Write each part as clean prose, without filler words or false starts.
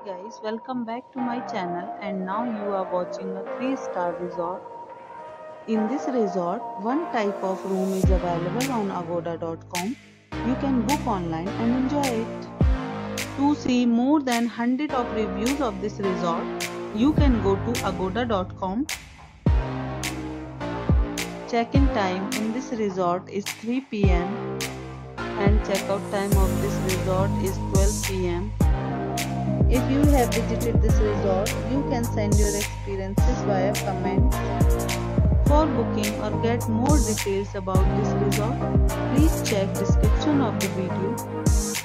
Guys, welcome back to my channel, and now you are watching a 3-star resort. In this resort, one type of room is available on agoda.com. You can book online and enjoy it. To see more than 100 of reviews of this resort, you can go to agoda.com. Check-in time in this resort is 3 p.m. and check-out time of this resort is 12 p.m. If you have visited this resort, you can send your experiences via comments. For booking or get more details about this resort, please check description of the video.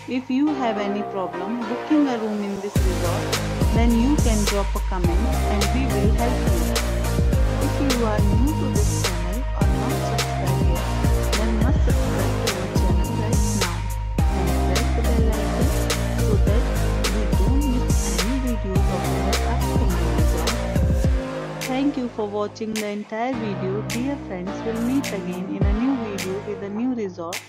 If you have any problem booking a room in this resort, then you can drop a comment and we will help you. If you are new to this channel or not subscribed yet, then must subscribe to our channel right now and press the bell icon so that you don't miss any videos of our upcoming resort. Thank you for watching the entire video. Dear friends, we'll meet again in a new video with a new resort.